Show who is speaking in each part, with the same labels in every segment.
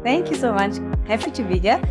Speaker 1: Thank you so much. Happy to be here.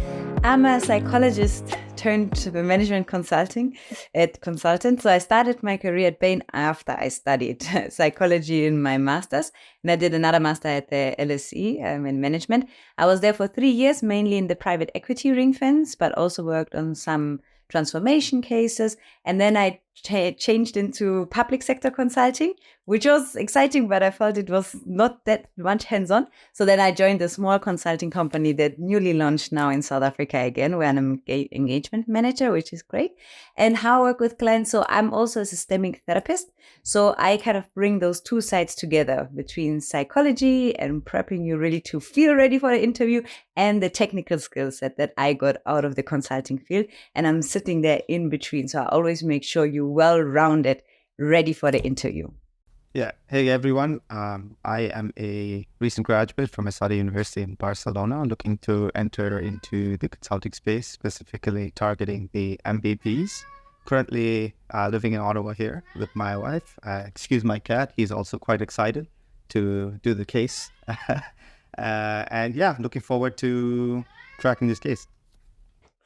Speaker 1: I'm a psychologist turned management consultant. So I started my career at Bain after I studied psychology in my master's, and I did another master at the LSE in management. I was there for 3 years, mainly in the private equity ring fence, but also worked on some transformation cases. And then I changed into public sector consulting, which was exciting, but I felt it was not that much hands-on. So then I joined a small consulting company that newly launched now in South Africa again, where I'm an engagement manager, which is great. And how I work with clients. So I'm also a systemic therapist. So I kind of bring those two sides together between psychology and prepping you really to feel ready for the interview and the technical skill set that I got out of the consulting field. And I'm sitting there in between. So I always make sure you're well-rounded, ready for the interview.
Speaker 2: Yeah. Hey, everyone. I am a recent graduate from a Saudi University in Barcelona, looking to enter into the consulting space, specifically targeting the MVPs. Currently living in Ottawa here with my wife. Excuse my cat. He's also quite excited to do the case. And yeah, looking forward to tracking this case.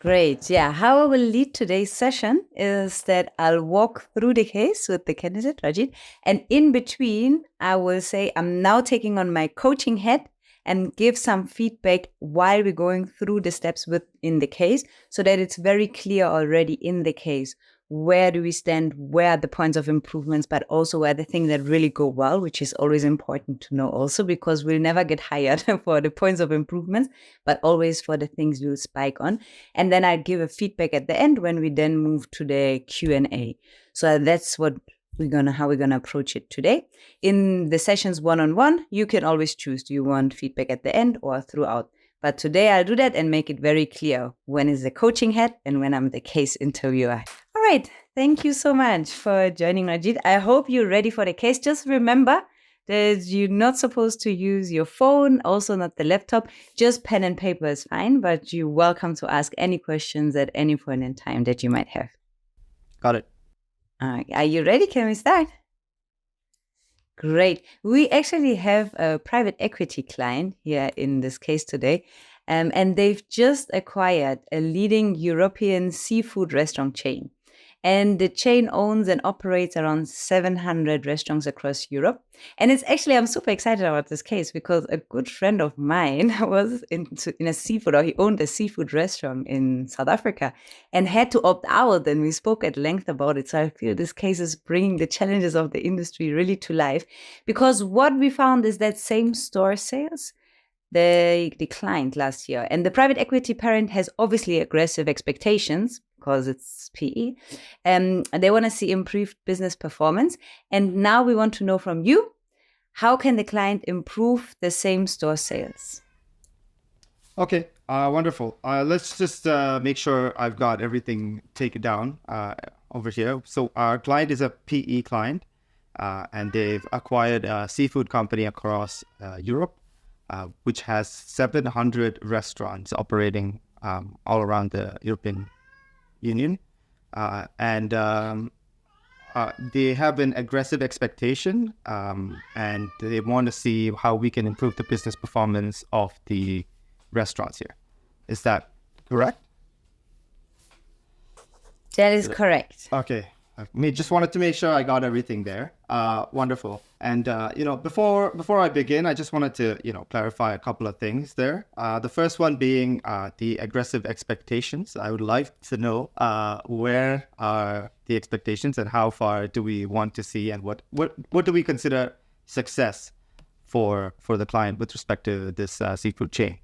Speaker 1: Great. Yeah. How I will lead today's session is that I'll walk through the case with the candidate, Rajit. And in between, I will say I'm now taking on my coaching hat and give some feedback while we're going through the steps within the case so that it's very clear already in the case. Where do we stand? Where are the points of improvements, but also where the things that really go well, which is always important to know also, because we'll never get hired for the points of improvements, but always for the things we'll spike on. And then I'll give a feedback at the end when we then move to the Q&A. So that's how we're gonna approach it today. In the sessions one-on-one, you can always choose, do you want feedback at the end or throughout? But today I'll do that and make it very clear when is the coaching hat and when I'm the case interviewer. All right. Thank you so much for joining, Rajit. I hope you're ready for the case. Just remember that you're not supposed to use your phone, also not the laptop. Just pen and paper is fine, but you're welcome to ask any questions at any point in time that you might have.
Speaker 2: Got it.
Speaker 1: Are you ready? Can we start? Great. We actually have a private equity client here in this case today, and they've just acquired a leading European seafood restaurant chain. And the chain owns and operates around 700 restaurants across Europe. And it's actually, I'm super excited about this case because a good friend of mine was in a seafood, or he owned a seafood restaurant in South Africa and had to opt out. And we spoke at length about it. So I feel this case is bringing the challenges of the industry really to life, because what we found is that same store sales, they declined last year. And the private equity parent has obviously aggressive expectations because it's PE. They want to see improved business performance. And now we want to know from you, how can the client improve the same store sales?
Speaker 2: Okay, wonderful. Let's just make sure I've got everything taken down over here. So our client is a PE client, and they've acquired a seafood company across Europe, which has 700 restaurants operating all around the European Union. And they have an aggressive expectation, and they want to see how we can improve the business performance of the restaurants here. Is that correct?
Speaker 1: That is correct.
Speaker 2: Okay. I just wanted to make sure I got everything there. Wonderful. And, before I begin, I just wanted to, clarify a couple of things there. The first one being the aggressive expectations. I would like to know where are the expectations and how far do we want to see, and what do we consider success for the client with respect to this seafood chain?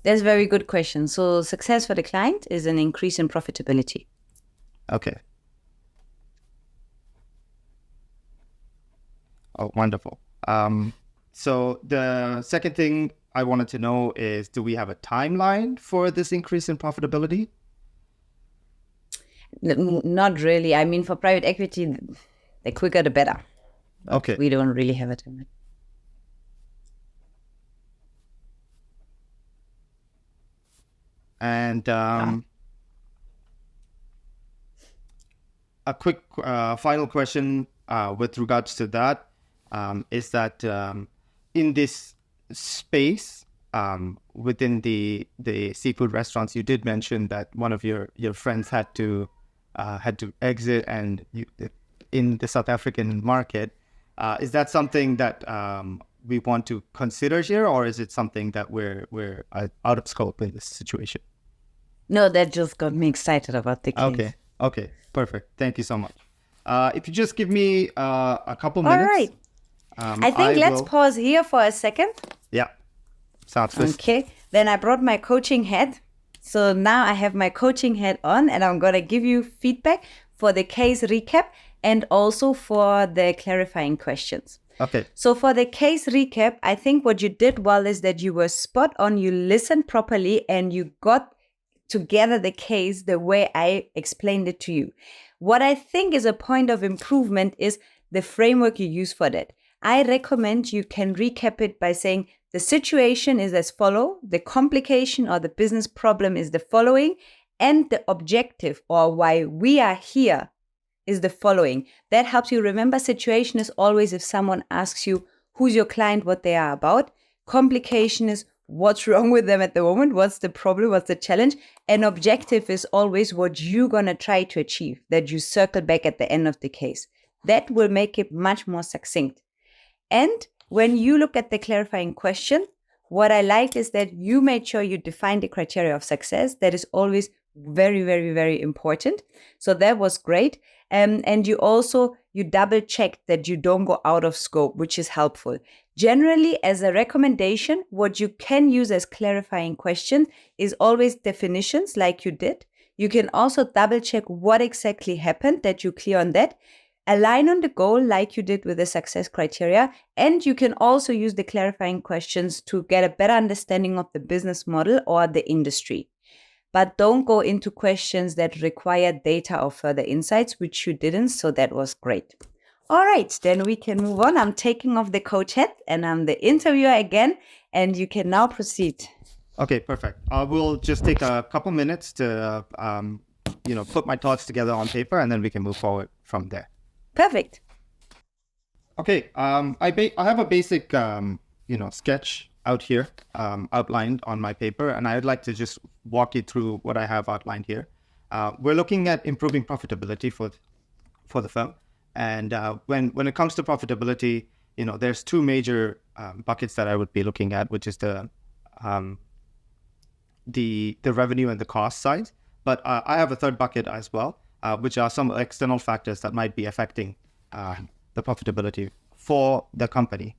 Speaker 1: That's a very good question. So success for the client is an increase in profitability.
Speaker 2: Okay. Oh, wonderful. So the second thing I wanted to know is, do we have a timeline for this increase in profitability?
Speaker 1: Not really. I mean, for private equity, the quicker the better.
Speaker 2: Okay.
Speaker 1: We don't really have a timeline.
Speaker 2: And a quick final question with regards to that is that in this space, within the seafood restaurants, you did mention that one of your friends had to exit, and in the South African market. Is that something that we want to consider here, or is it something that we're out of scope in this situation?
Speaker 1: No, that just got me excited about the case.
Speaker 2: Okay, perfect. Thank you so much. If you just give me a couple
Speaker 1: All
Speaker 2: minutes,
Speaker 1: right. I think
Speaker 2: I
Speaker 1: let's
Speaker 2: will.
Speaker 1: pause here for a second.
Speaker 2: Yeah, sounds good.
Speaker 1: Okay. Then I brought my coaching hat. So now I have my coaching hat on, and I'm going to give you feedback for the case recap and also for the clarifying questions.
Speaker 2: Okay.
Speaker 1: So for the case recap, I think what you did well is that you were spot on, you listened properly, and you got together the case the way I explained it to you. What I think is a point of improvement is the framework you use for that. I recommend you can recap it by saying the situation is as follow, the complication or the business problem is the following, and the objective or why we are here is the following. That helps you remember. Situation is always if someone asks you who's your client, what they are about. Complication is what's wrong with them at the moment, what's the problem, what's the challenge. And objective is always what you're going to try to achieve, that you circle back at the end of the case. That will make it much more succinct. And when you look at the clarifying question, what I like is that you made sure you define the criteria of success. That is always very, very, very important. So that was great. And you double check that you don't go out of scope, which is helpful. Generally, as a recommendation, what you can use as clarifying question is always definitions like you did. You can also double check what exactly happened, that you clear on that. Align on the goal like you did with the success criteria. And you can also use the clarifying questions to get a better understanding of the business model or the industry. But don't go into questions that require data or further insights, which you didn't. So that was great. All right, then we can move on. I'm taking off the coach hat and I'm the interviewer again, and you can now proceed.
Speaker 2: Okay, perfect. I will just take a couple minutes to, put my thoughts together on paper, and then we can move forward from there.
Speaker 1: Perfect.
Speaker 2: Okay. I have a basic, sketch out here, outlined on my paper, and I would like to just walk you through what I have outlined here. We're looking at improving profitability for the firm. And when it comes to profitability, there's two major buckets that I would be looking at, which is the revenue and the cost side. But I have a third bucket as well, which are some external factors that might be affecting the profitability for the company.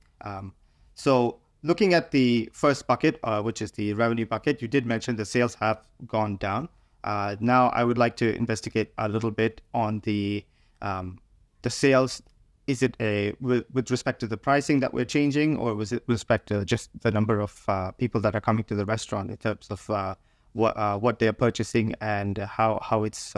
Speaker 2: So looking at the first bucket, which is the revenue bucket, you did mention the sales have gone down. Now I would like to investigate a little bit on the sales. Is it with respect to the pricing that we're changing, or was it with respect to just the number of people that are coming to the restaurant in terms of what they're purchasing and how it's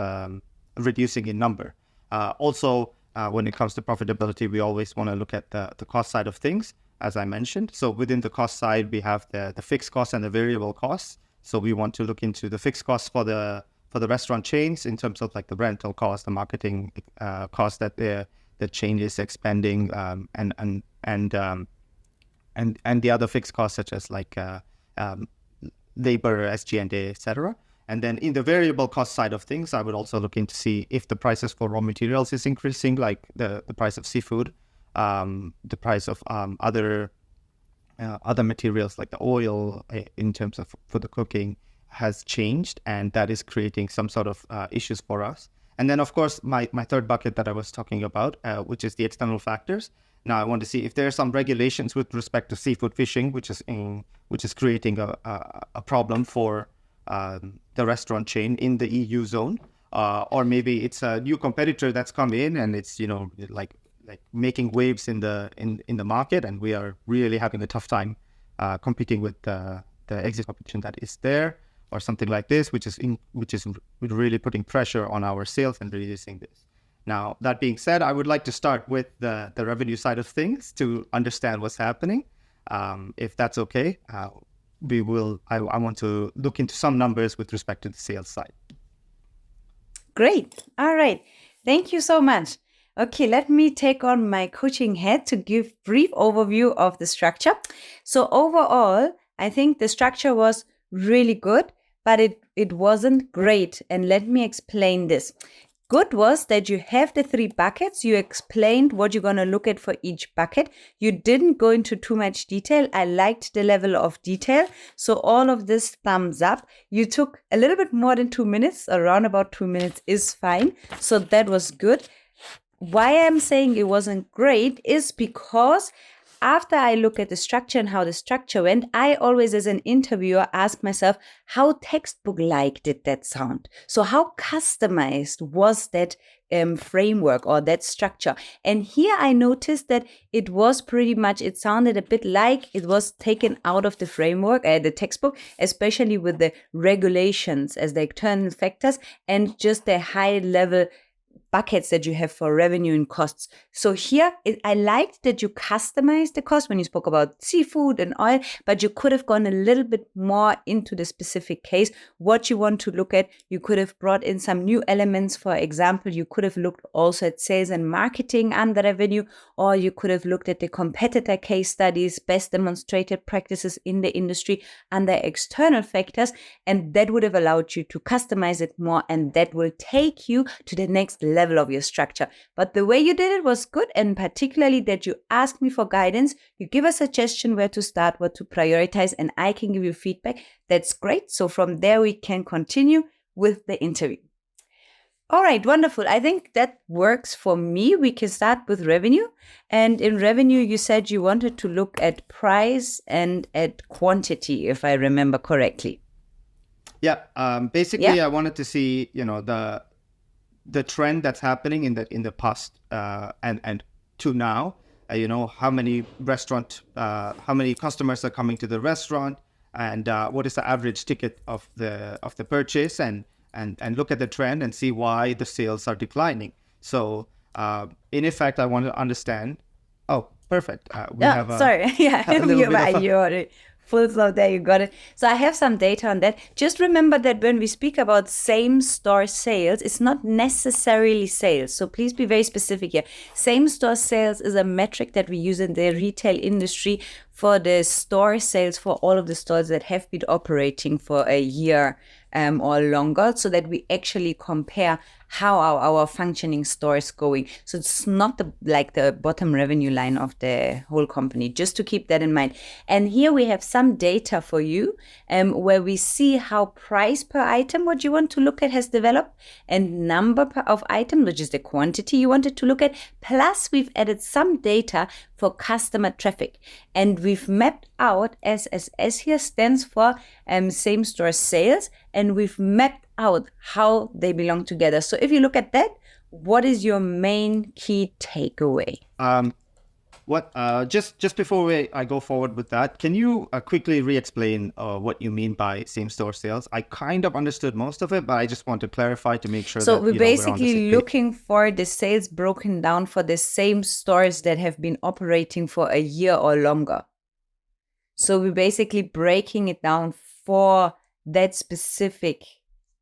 Speaker 2: reducing in number? Also, when it comes to profitability, we always want to look at the cost side of things, as I mentioned. So within the cost side, we have the fixed costs and the variable costs. So we want to look into the fixed costs for the restaurant chains in terms of like the rental cost, the marketing cost that the chain is expending, and the other fixed costs such as like labor, SG&A, etc. And then in the variable cost side of things, I would also look into see if the prices for raw materials is increasing, like the price of seafood, the price of other materials like the oil in terms of for the cooking has changed, and that is creating some sort of issues for us. And then, of course, my third bucket that I was talking about, which is the external factors. Now, I want to see if there are some regulations with respect to seafood fishing, which is creating a problem for the restaurant chain in the EU zone, or maybe it's a new competitor that's come in and it's like making waves in the market, and we are really having a tough time competing with the exit competition that is there, or something like this, which is really putting pressure on our sales and reducing this. Now, that being said, I would like to start with the revenue side of things to understand what's happening. If that's okay, I want to look into some numbers with respect to the sales side.
Speaker 1: Great. All right. Thank you so much. Okay, let me take on my coaching hat to give brief overview of the structure. So overall, I think the structure was really good, but it wasn't great. And let me explain this. Good was that you have the three buckets. You explained what you're going to look at for each bucket. You didn't go into too much detail. I liked the level of detail. So all of this thumbs up. You took a little bit more than 2 minutes, around about 2 minutes is fine. So that was good. Why I'm saying it wasn't great is because after I look at the structure and how the structure went, I always, as an interviewer, ask myself, how textbook like did that sound? So, how customized was that framework or that structure? And here I noticed that it was pretty much, it sounded a bit like it was taken out of the framework, the textbook, especially with the regulations as the external factors and just the high level buckets that you have for revenue and costs. So here, I liked that you customized the cost when you spoke about seafood and oil, but you could have gone a little bit more into the specific case, what you want to look at. You could have brought in some new elements. For example, you could have looked also at sales and marketing under revenue, or you could have looked at the competitor case studies, best demonstrated practices in the industry under external factors, and that would have allowed you to customize it more, and that will take you to the next level of your structure. But the way you did it was good, and particularly that you asked me for guidance, you give a suggestion where to start, what to prioritize, and I can give you feedback. That's great. So from there, we can continue with the interview. All right, wonderful. I think that works for me. We can start with revenue. And in revenue, you said you wanted to look at price and at quantity, if I remember correctly.
Speaker 2: Yeah. Basically, I wanted to see, the trend that's happening in the past and to now. How many customers are coming to the restaurant, and what is the average ticket of the purchase, and look at the trend and see why the sales are declining. So in effect, I want to understand. Oh, perfect. We have
Speaker 1: sorry. Yeah,
Speaker 2: a little bit of
Speaker 1: you're full slow there. You got it. So I have some data on that. Just remember that when we speak about same store sales, it's not necessarily sales. So please be very specific here. Same store sales is a metric that we use in the retail industry for the store sales for all of the stores that have been operating for a year or longer, so that we actually compare how our functioning store is going. So it's not like the bottom revenue line of the whole company, just to keep that in mind. And here we have some data for you where we see how price per item, what you want to look at, has developed, and number of items, which is the quantity you wanted to look at. Plus, we've added some data for customer traffic. And we've mapped out, SSS here stands for same store sales, and we've mapped out how they belong together. So if you look at that, what is your main key takeaway?
Speaker 2: Just before I go forward with that, can you quickly re-explain what you mean by same-store sales? I kind of understood most of it, but I just want to clarify to make sure
Speaker 1: so
Speaker 2: that
Speaker 1: we're basically
Speaker 2: we're on the same page.
Speaker 1: looking for the sales broken down for the same stores that have been operating for a year or longer. So we're basically breaking it down for that specific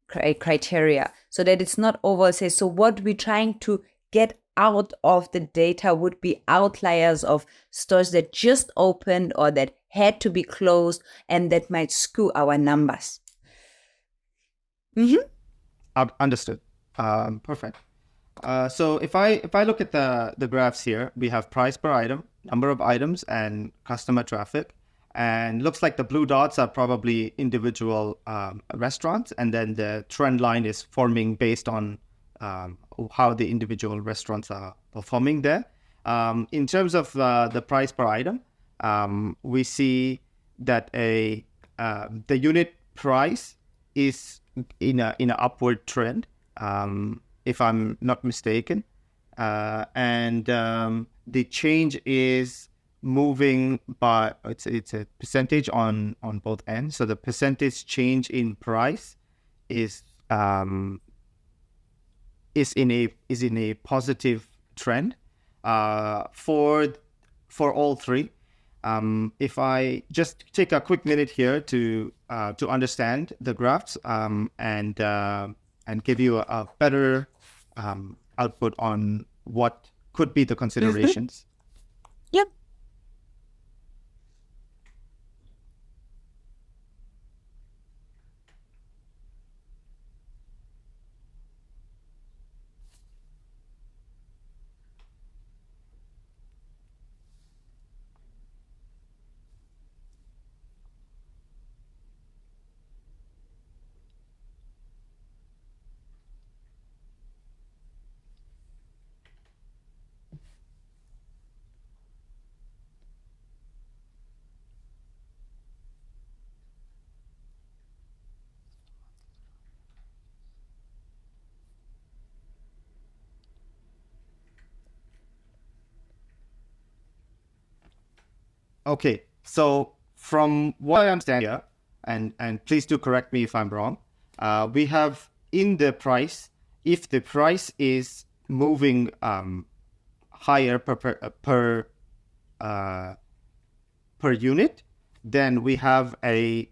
Speaker 1: criteria, so that it's not overall sales. So what we're trying to get out of the data would be outliers of stores that just opened or that had to be closed, and that might skew our numbers.
Speaker 2: Understood. Perfect. So if I look at the graphs here, we have price per item, number of items, and customer traffic. And looks like the blue dots are probably individual restaurants, and then the trend line is forming based on how the individual restaurants are performing there. In terms of the price per item, we see that the unit price is in an upward trend, if I'm not mistaken, and the change is moving by it's a percentage on both ends. So the percentage change in price is in a positive trend for all three. If I just take a quick minute here to understand the graphs and give you a better output on what could be the considerations.
Speaker 1: Yep.
Speaker 2: Okay, so from what I understand here, and please do correct me if I'm wrong, we have in the price, if the price is moving higher uh, per unit, then we have a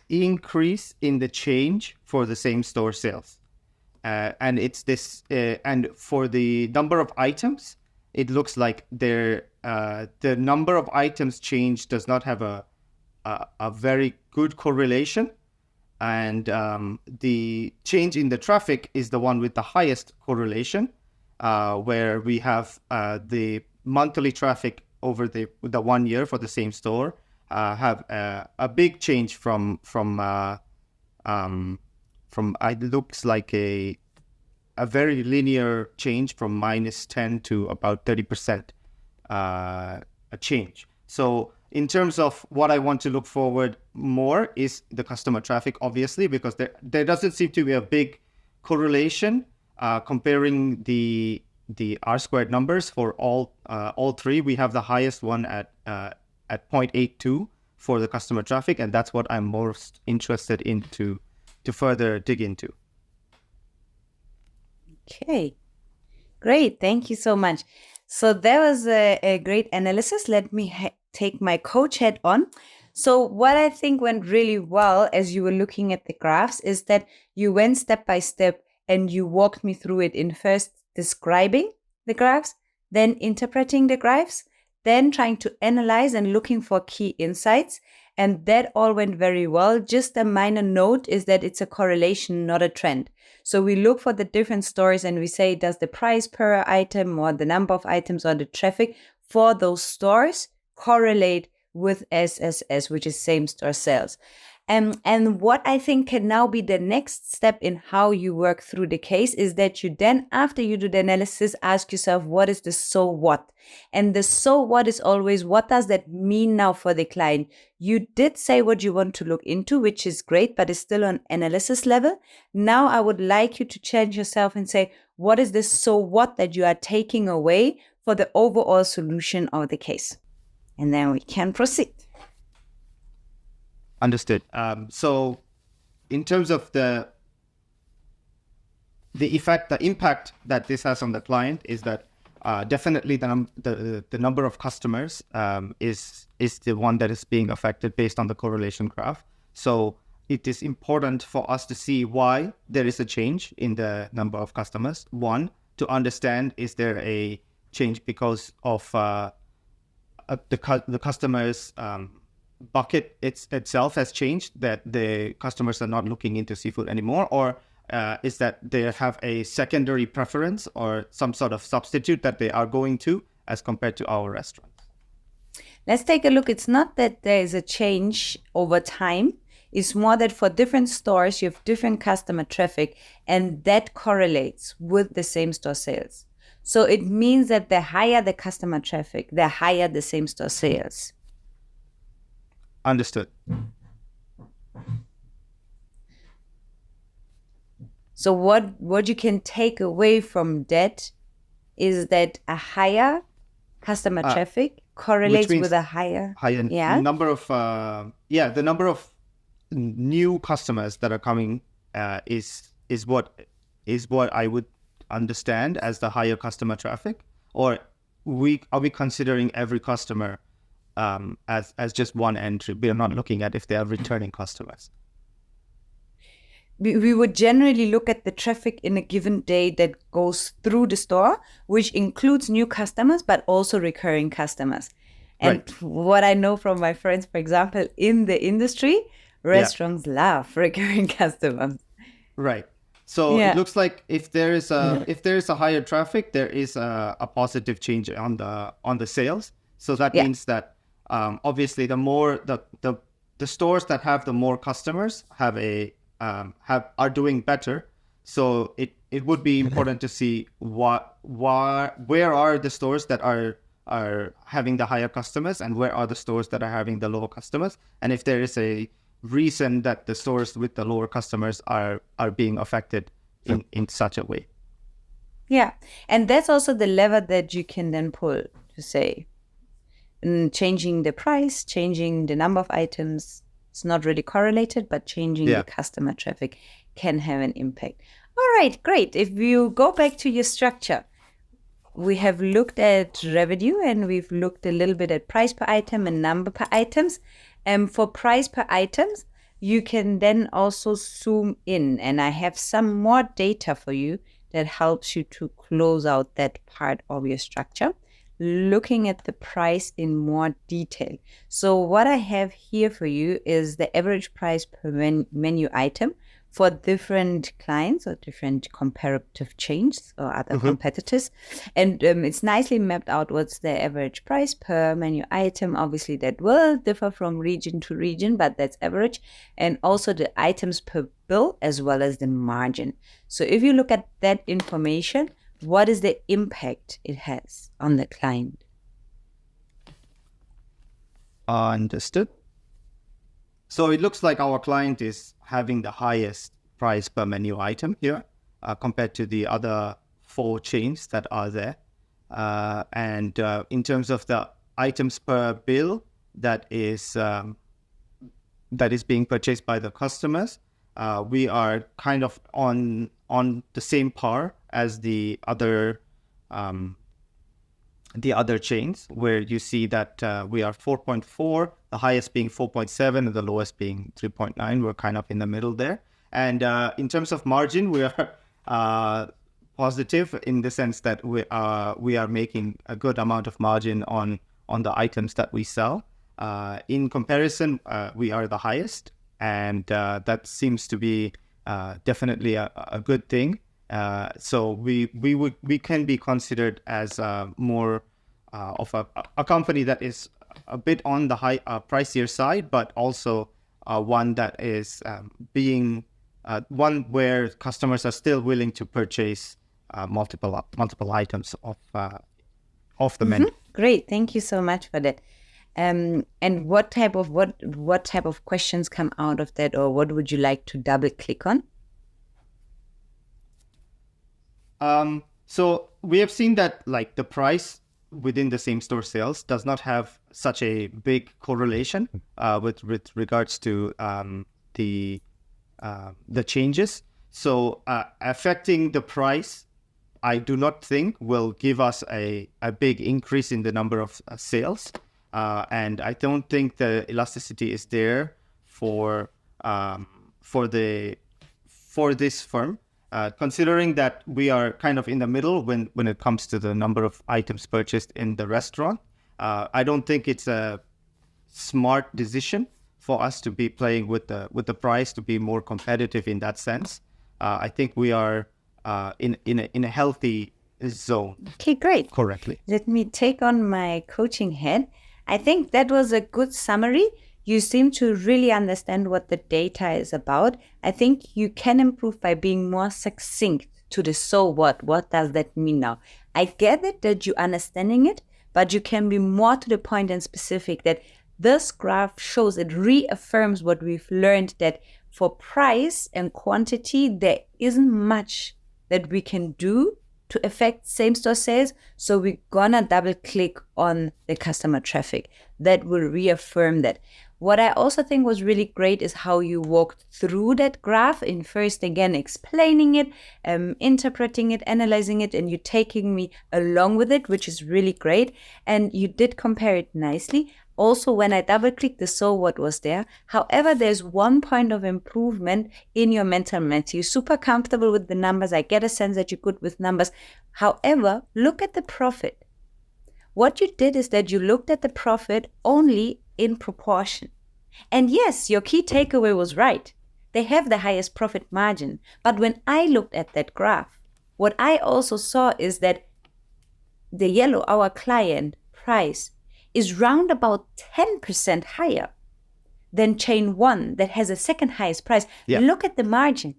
Speaker 2: increase in the change for the same store sales. And it's this, and for the number of items, it looks like the number of items change does not have a very good correlation, and the change in the traffic is the one with the highest correlation, where we have the monthly traffic over the 1 year for the same store have a big change it looks like a very linear change from -10 to about 30% a change. So in terms of what I want to look forward more is the customer traffic, obviously, because there doesn't seem to be a big correlation comparing the R squared numbers for all three. We have the highest one at 0.82 for the customer traffic, and that's what I'm most interested in to further dig into.
Speaker 1: Okay, great. Thank you so much. So that was a great analysis. Let me take my coach hat on. So what I think went really well as you were looking at the graphs is that you went step by step and you walked me through it in first describing the graphs, then interpreting the graphs, then trying to analyze and looking for key insights. And that all went very well. Just a minor note is that it's a correlation, not a trend. So we look for the different stores and we say, does the price per item or the number of items or the traffic for those stores correlate with SSS, which is same store sales? And what I think can now be the next step in how you work through the case is that you then, after you do the analysis, ask yourself, what is the so what? And the so what is always, what does that mean now for the client? You did say what you want to look into, which is great, but it's still on analysis level. Now I would like you to challenge yourself and say, what is the so what that you are taking away for the overall solution of the case? And then we can proceed.
Speaker 2: Understood. So in terms of the impact that this has on the client is that definitely the number of customers is the one that is being affected based on the correlation graph. So it is important for us to see why there is a change in the number of customers. One, to understand, is there a change because of the customers' bucket itself has changed, that the customers are not looking into seafood anymore, or is that they have a secondary preference or some sort of substitute that they are going to as compared to our restaurants?
Speaker 1: Let's take a look. It's not that there is a change over time. It's more that for different stores, you have different customer traffic, and that correlates with the same store sales. So it means that the higher the customer traffic, the higher the same store sales.
Speaker 2: Understood.
Speaker 1: So what you can take away from that is that a higher customer traffic correlates with a higher
Speaker 2: number of the number of new customers that are coming is what I would understand as the higher customer traffic, or are we considering every customer as just one entry? We are not looking at if they are returning customers.
Speaker 1: We would generally look at the traffic in a given day that goes through the store, which includes new customers, but also recurring customers. And what I know from my friends, for example, in the industry, restaurants love recurring customers.
Speaker 2: Right. So it looks like if there is a higher traffic, there is a positive change on the sales. So that means that obviously the more the stores that have the more customers are doing better. So it would be important to see where are the stores that are having the higher customers, and where are the stores that are having the lower customers, and if there is a reason that the stores with the lower customers are being affected in such a way.
Speaker 1: Yeah, and that's also the lever that you can then pull to say, changing the price, changing the number of items. It's not really correlated, but changing the customer traffic can have an impact. All right, great. If you go back to your structure, we have looked at revenue and we've looked a little bit at price per item and number per items. For price per items, you can then also zoom in, and I have some more data for you that helps you to close out that part of your structure, looking at the price in more detail. So what I have here for you is the average price per menu item for different clients or different comparative chains or other competitors. And it's nicely mapped out what's the average price per menu item. Obviously, that will differ from region to region, but that's average. And also the items per bill as well as the margin. So if you look at that information, what is the impact it has on the client?
Speaker 2: Understood. So it looks like our client is having the highest price per menu item here compared to the other 4 chains that are there. And in terms of the items per bill that is being purchased by the customers, we are kind of on the same par as the other chains, where you see that we are 4.4, the highest being 4.7 and the lowest being 3.9. We're kind of in the middle there. And in terms of margin, we are positive in the sense that we are making a good amount of margin on the items that we sell. In comparison, we are the highest, and that seems to be definitely a good thing. So we can be considered as more of a company that is a bit on the high pricier side, but also one that is being one where customers are still willing to purchase multiple items of the menu.
Speaker 1: Great, thank you so much for that. And what type of questions come out of that, or what would you like to double click on?
Speaker 2: So we have seen that like the price within the same store sales does not have such a big correlation with regards to the changes. So affecting the price, I do not think will give us a big increase in the number of sales. And I don't think the elasticity is there for this firm. Considering that we are kind of in the middle when it comes to the number of items purchased in the restaurant, I don't think it's a smart decision for us to be playing with the price to be more competitive in that sense. I think we are in a healthy zone.
Speaker 1: Okay, great.
Speaker 2: Correctly.
Speaker 1: Let me take on my coaching hat. I think that was a good summary. You seem to really understand what the data is about. I think you can improve by being more succinct to the so what. What does that mean now? I get it that you're understanding it, but you can be more to the point and specific that this graph shows, it reaffirms what we've learned, that for price and quantity, there isn't much that we can do to affect same-store sales. So we're gonna double click on the customer traffic. That will reaffirm that. What I also think was really great is how you walked through that graph in first, again, explaining it, interpreting it, analyzing it, and you taking me along with it, which is really great. And you did compare it nicely. Also, when I double clicked, the so what was there. However, there's one point of improvement in your mental math. You're super comfortable with the numbers. I get a sense that you're good with numbers. However, look at the profit. What you did is that you looked at the profit only in proportion. And yes, your key takeaway was right. They have the highest profit margin. But when I looked at that graph, what I also saw is that the yellow, our client price, is round about 10% higher than chain 1 that has a second highest price. Yeah. Look at the margin.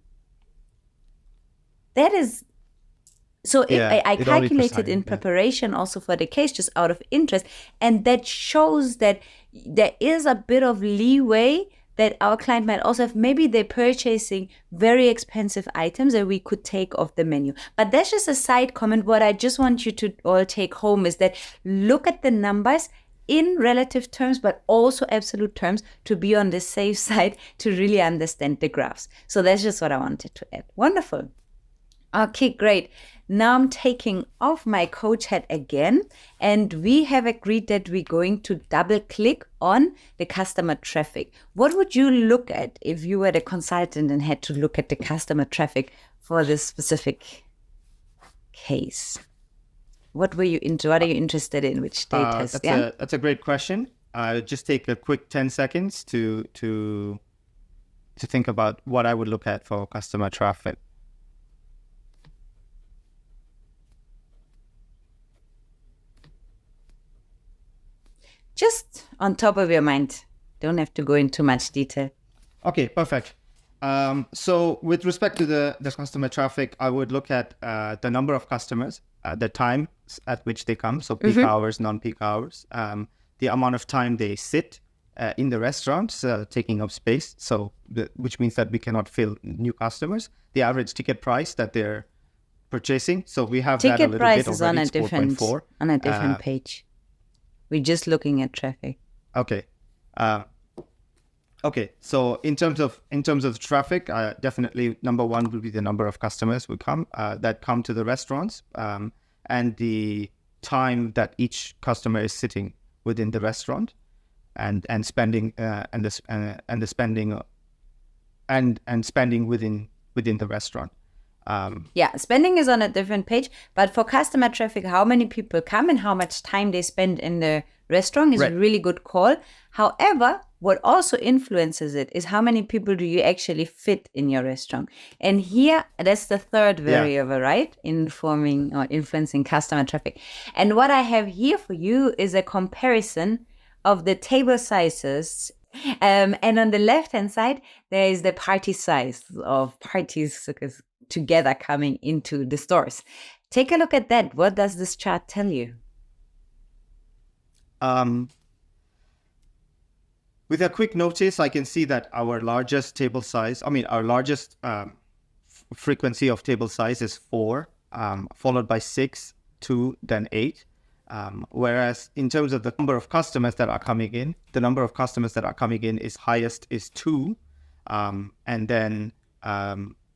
Speaker 1: That is... So I calculated in preparation also for the case, just out of interest, and that shows that there is a bit of leeway that our client might also have. Maybe they're purchasing very expensive items that we could take off the menu. But that's just a side comment. What I just want you to all take home is that look at the numbers in relative terms, but also absolute terms, to be on the safe side, to really understand the graphs. So that's just what I wanted to add. Wonderful. Okay, great. Now I'm taking off my coach hat again, and we have agreed that we're going to double click on the customer traffic. What would you look at if you were the consultant and had to look at the customer traffic for this specific case? What were you into? What are you interested in? Which data?
Speaker 2: That's a great question. Just take a quick 10 seconds to think about what I would look at for customer traffic.
Speaker 1: Just on top of your mind. Don't have to go into much detail.
Speaker 2: Okay, perfect. So with respect to the customer traffic, I would look at the number of customers, the times at which they come, so peak hours, non-peak hours, the amount of time they sit in the restaurants, taking up space, which means that we cannot fill new customers, the average ticket price that they're purchasing. So we have that a little bit already.
Speaker 1: Ticket price is on a different page. We're just looking at traffic.
Speaker 2: Okay. Okay. So in terms of traffic, definitely number one will be the number of customers that come to the restaurants, and the time that each customer is sitting within the restaurant, and spending spending within the restaurant.
Speaker 1: Spending is on a different page, but for customer traffic, how many people come and how much time they spend in the restaurant is a really good call. However, what also influences it is how many people do you actually fit in your restaurant. And here, that's the third variable, right? Informing or influencing customer traffic. And what I have here for you is a comparison of the table sizes. And on the left-hand side, there is the party size of parties together coming into the stores. Take a look at that. What does this chart tell you?
Speaker 2: With a quick notice, I can see that our largest frequency of table size is 4, followed by 6, 2, then 8. Whereas in terms of the number of customers that are coming in, is highest is 2, and then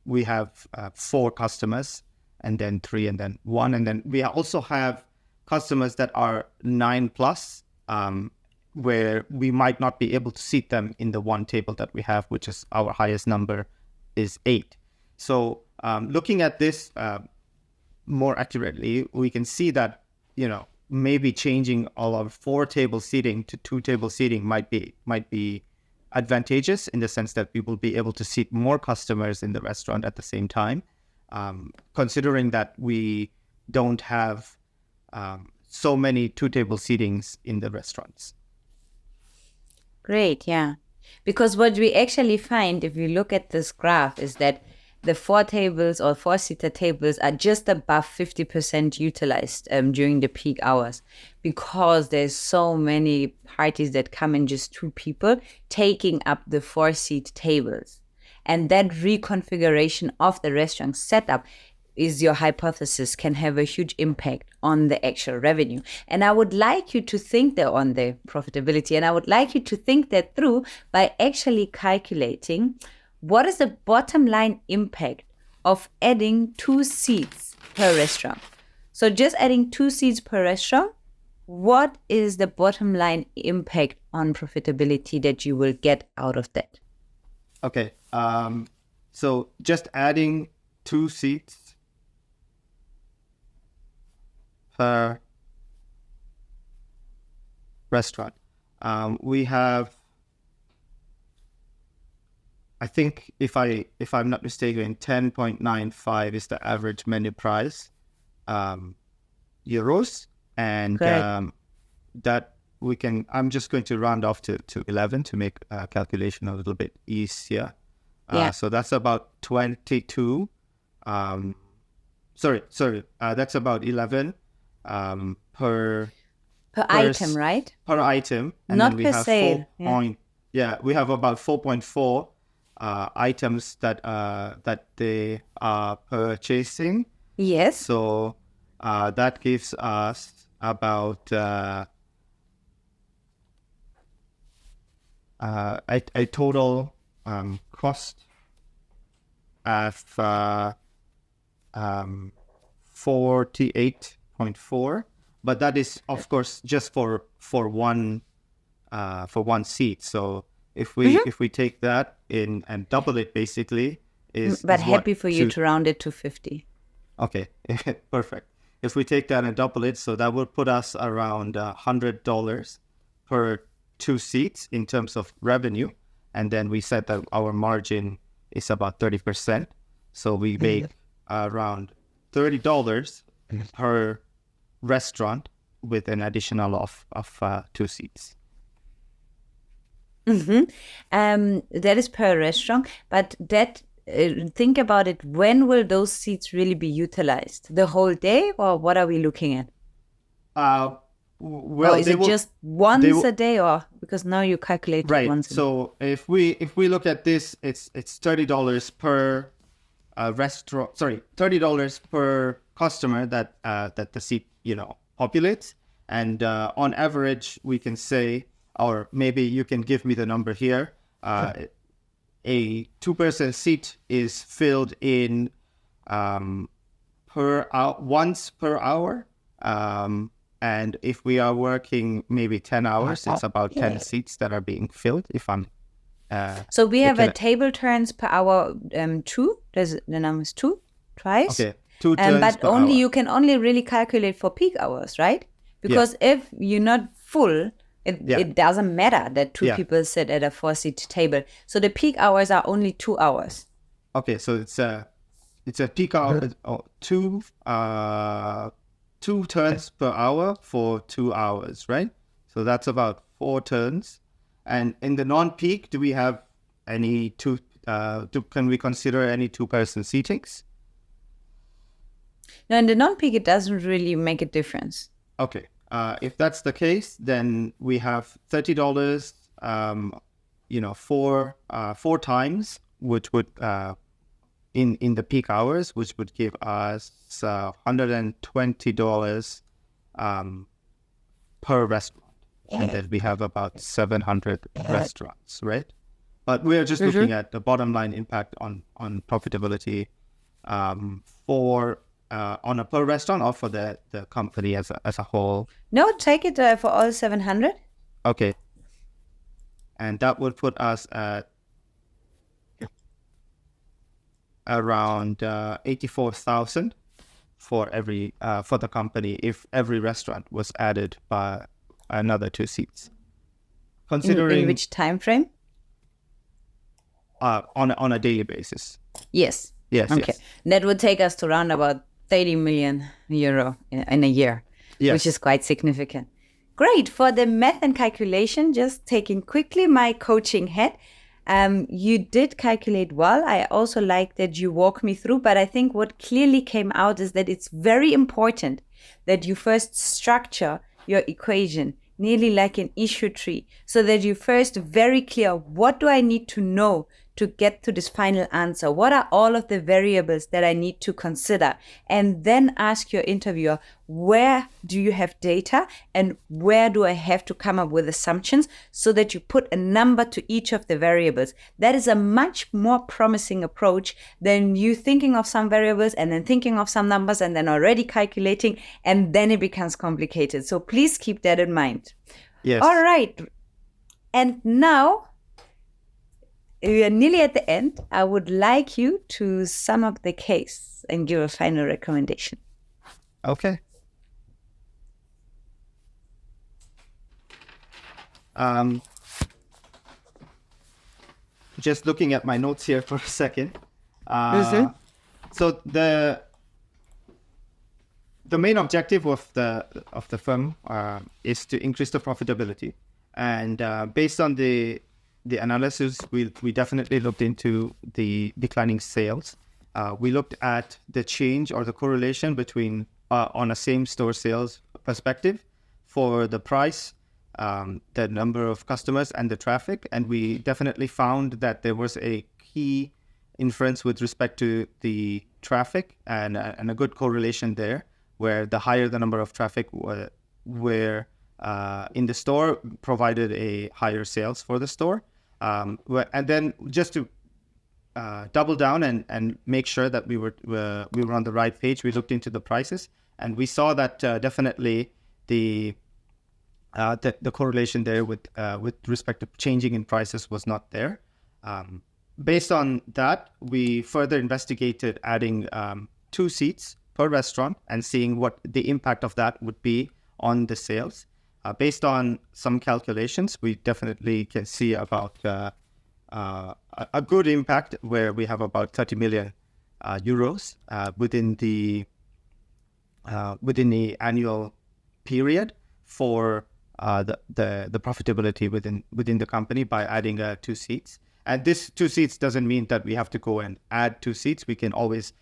Speaker 2: we have 4 customers, and then 3, and then 1, and then we also have customers that are 9 plus, where we might not be able to seat them in the one table that we have, which is our highest number is 8. So looking at this more accurately, we can see that, maybe changing all of 4 table seating to 2 table seating might be advantageous, in the sense that we will be able to seat more customers in the restaurant at the same time, considering that we don't have so many 2 table seatings in the restaurants.
Speaker 1: Great, yeah. Because what we actually find, if we look at this graph, is that the 4 tables or 4-seater tables are just above 50% utilized during the peak hours, because there's so many parties that come in just 2 people taking up the 4-seat tables. And that reconfiguration of the restaurant setup is your hypothesis can have a huge impact on the actual revenue. And I would like you to think that on the profitability, and I would like you to think that through by actually calculating what is the bottom line impact of adding 2 seats per restaurant. So just adding 2 seats per restaurant, what is the bottom line impact on profitability that you will get out of that?
Speaker 2: Okay, so just adding 2 seats per restaurant. We have, I think, if I'm not mistaken, 10.95 is the average menu price, euros, and that we can. I'm just going to round off to 11 to make calculation a little bit easier. So that's about 22. That's about 11 per
Speaker 1: item, right?
Speaker 2: Per item, and
Speaker 1: not
Speaker 2: then we
Speaker 1: per
Speaker 2: have
Speaker 1: sale.
Speaker 2: We have about 4.4 items that they are purchasing.
Speaker 1: Yes.
Speaker 2: So that gives us about a total cost of 48.4, but that is of course just for one seat. So if we take that in and double it, basically
Speaker 1: But
Speaker 2: is what
Speaker 1: happy for you to round it to 50.
Speaker 2: Okay, perfect. If we take that and double it, so that will put us around $100 per 2 seats in terms of revenue. And then we said that our margin is about 30%. So we make around $30 per restaurant with an additional of 2 seats.
Speaker 1: That is per restaurant, but that think about it. When will those seats really be utilized? The whole day, or what are we looking at?
Speaker 2: Well,
Speaker 1: or is it just once a day, or because now you calculate
Speaker 2: right?
Speaker 1: Once
Speaker 2: so if we look at this, it's $30 per restaurant. Sorry, $30 per customer that the seat populates, and on average we can say, or maybe you can give me the number here. A 2-person seat is filled in once per hour. And if we are working maybe 10 hours, it's about 10 seats that are being filled. If I'm
Speaker 1: so we have a table turns per hour, 2. The number is 2 twice.
Speaker 2: Okay, 2 turns
Speaker 1: but
Speaker 2: per
Speaker 1: only
Speaker 2: hour.
Speaker 1: You can only really calculate for peak hours, right? Because if you're not full, it doesn't matter that 2 people sit at a 4-seat table. So the peak hours are only 2 hours.
Speaker 2: Okay, so it's a peak hour, 2 turns per hour for 2 hours, right? So that's about 4 turns. And in the non-peak, do we have any can we consider any 2-person seatings?
Speaker 1: No, in the non-peak, it doesn't really make a difference.
Speaker 2: Okay. If that's the case, then we have $30, 4 times, which would in the peak hours, which would give us $120 per restaurant, and then we have about 700 restaurants, right? But we are just looking at the bottom line impact on profitability for on a per restaurant, or for the company as a whole.
Speaker 1: No, take it for all 700.
Speaker 2: Okay, and that would put us at around 84,000 for the company if every restaurant was added by another 2 seats. Considering
Speaker 1: in which time frame?
Speaker 2: On a daily basis.
Speaker 1: Yes.
Speaker 2: Yes.
Speaker 1: Okay.
Speaker 2: Yes.
Speaker 1: That would take us to around about 30 million euro in a year, which is quite significant. Great. For the math and calculation, just taking quickly my coaching head. You did calculate well. I also like that you walk me through, but I think what clearly came out is that it's very important that you first structure your equation nearly like an issue tree, so that you first very clear, what do I need to know to get to this final answer? What are all of the variables that I need to consider? And then ask your interviewer, where do you have data and where do I have to come up with assumptions, so that you put a number to each of the variables. That is a much more promising approach than you thinking of some variables and then thinking of some numbers and then already calculating, and then it becomes complicated. So please keep that in mind.
Speaker 2: Yes.
Speaker 1: All right. And now we are nearly at the end. I would like you to sum up the case and give a final recommendation.
Speaker 2: Okay. Just looking at my notes here for a second. So the main objective of the firm is to increase the profitability, and based on the analysis, we definitely looked into the declining sales. We looked at the change or the correlation between on a same store sales perspective for the price, the number of customers, and the traffic, and we definitely found that there was a key inference with respect to the traffic and a good correlation there, where the higher the number of traffic, where in the store provided a higher sales for the store. And then just to double down and make sure that we were on the right page, we looked into the prices, and we saw that definitely the correlation there with respect to changing in prices was not there. Based on that, we further investigated adding 2 seats per restaurant and seeing what the impact of that would be on the sales. Based on some calculations, we definitely can see about a good impact where we have about 30 million euros within the annual period for the profitability within the company by adding 2 seats. And this 2 seats doesn't mean that we have to go and add 2 seats. We can always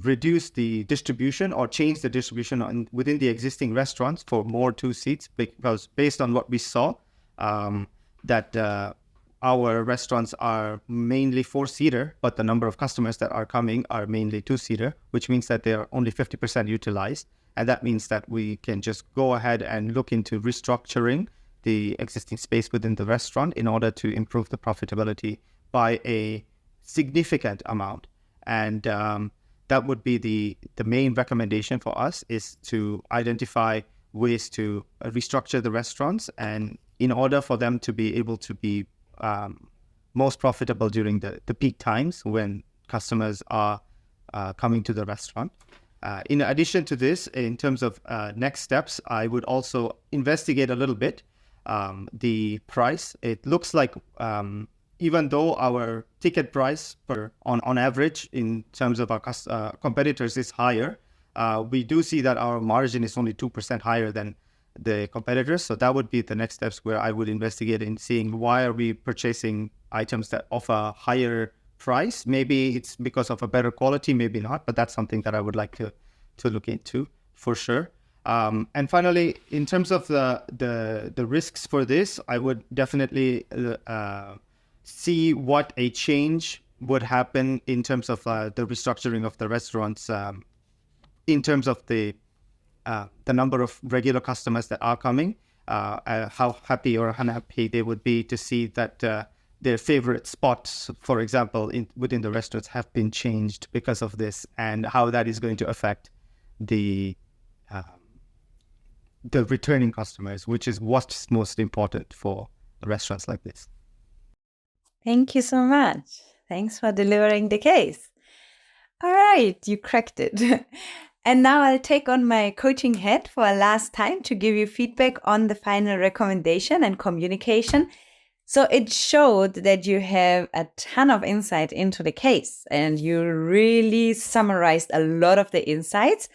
Speaker 2: reduce the distribution or change the distribution within the existing restaurants for more 2 seats, because based on what we saw, that our restaurants are mainly 4-seater, but the number of customers that are coming are mainly 2-seater, which means that they are only 50% utilized. And that means that we can just go ahead and look into restructuring the existing space within the restaurant in order to improve the profitability by a significant amount. And that would be the main recommendation for us, is to identify ways to restructure the restaurants, and in order for them to be able to be most profitable during the peak times when customers are coming to the restaurant. In addition to this, in terms of next steps, I would also investigate a little bit the price. It looks like even though our ticket price on average in terms of our competitors is higher, we do see that our margin is only 2% higher than the competitors. So that would be the next steps where I would investigate in seeing why are we purchasing items that offer higher price. Maybe it's because of a better quality, maybe not, but that's something that I would like to look into for sure. And finally, in terms of the risks for this, I would definitely see what a change would happen in terms of the restructuring of the restaurants, in terms of the number of regular customers that are coming, how happy or unhappy they would be to see that their favorite spots, for example, within the restaurants have been changed because of this, and how that is going to affect the returning customers, which is what's most important for restaurants like this.
Speaker 1: Thank you so much. Thanks for delivering the case. All right, you cracked it. And now I'll take on my coaching hat for a last time to give you feedback on the final recommendation and communication. So it showed that you have a ton of insight into the case, and you really summarized a lot of the insights.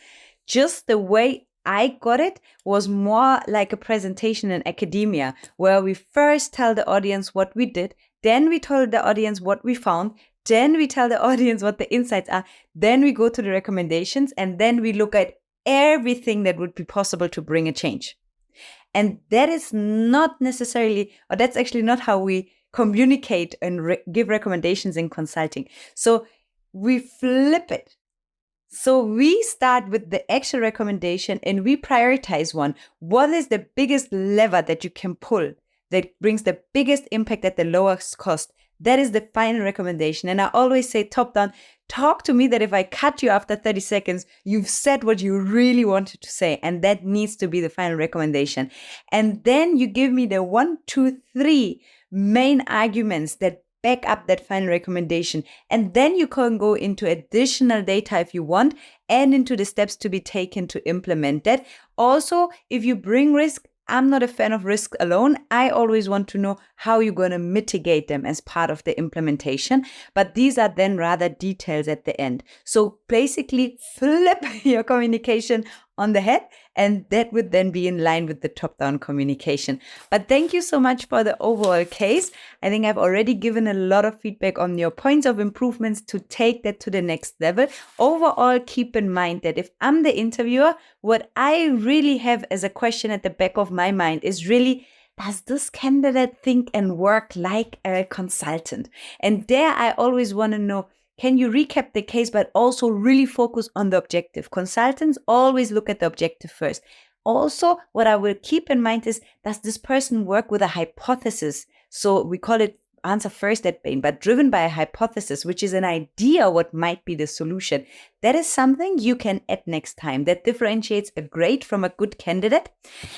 Speaker 1: Just the way I got it was more like a presentation in academia, where we first tell the audience what we did, then we told the audience what we found, then we tell the audience what the insights are, then we go to the recommendations, and then we look at everything that would be possible to bring a change. And that is not necessarily, or that's actually not how we communicate and give recommendations in consulting. So we flip it. So we start with the actual recommendation and we prioritize one. What is the biggest lever that you can pull that brings the biggest impact at the lowest cost? That is the final recommendation. And I always say top down, talk to me that if I cut you after 30 seconds, you've said what you really wanted to say. And that needs to be the final recommendation. And then you give me the 1, 2, 3 main arguments that back up that final recommendation. And then you can go into additional data if you want, and into the steps to be taken to implement that. Also, if you bring risk, I'm not a fan of risk alone. I always want to know how you're going to mitigate them as part of the implementation. But these are then rather details at the end. So basically flip your communication on the head, and that would then be in line with the top-down communication. But thank you so much for the overall case. I think I've already given a lot of feedback on your points of improvements to take that to the next level. Overall, keep in mind that if I'm the interviewer, what I really have as a question at the back of my mind is really, does this candidate think and work like a consultant? And there I always want to know, can you recap the case, but also really focus on the objective? Consultants always look at the objective first. Also, what I will keep in mind is, does this person work with a hypothesis? So we call it answer first at Bain, but driven by a hypothesis, which is an idea what might be the solution. That is something you can add next time. That differentiates a great from a good candidate.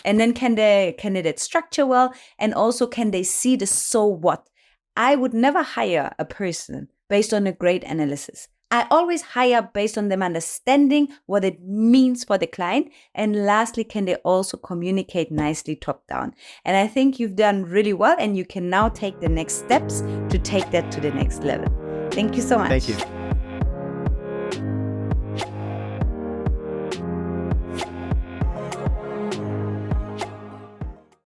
Speaker 1: And then can the candidate structure well? And also, can they see the so what? I would never hire a person based on a great analysis. I always hire based on them understanding what it means for the client. And lastly, can they also communicate nicely top down? And I think you've done really well, and you can now take the next steps to take that to the next level. Thank you so much.
Speaker 2: Thank you.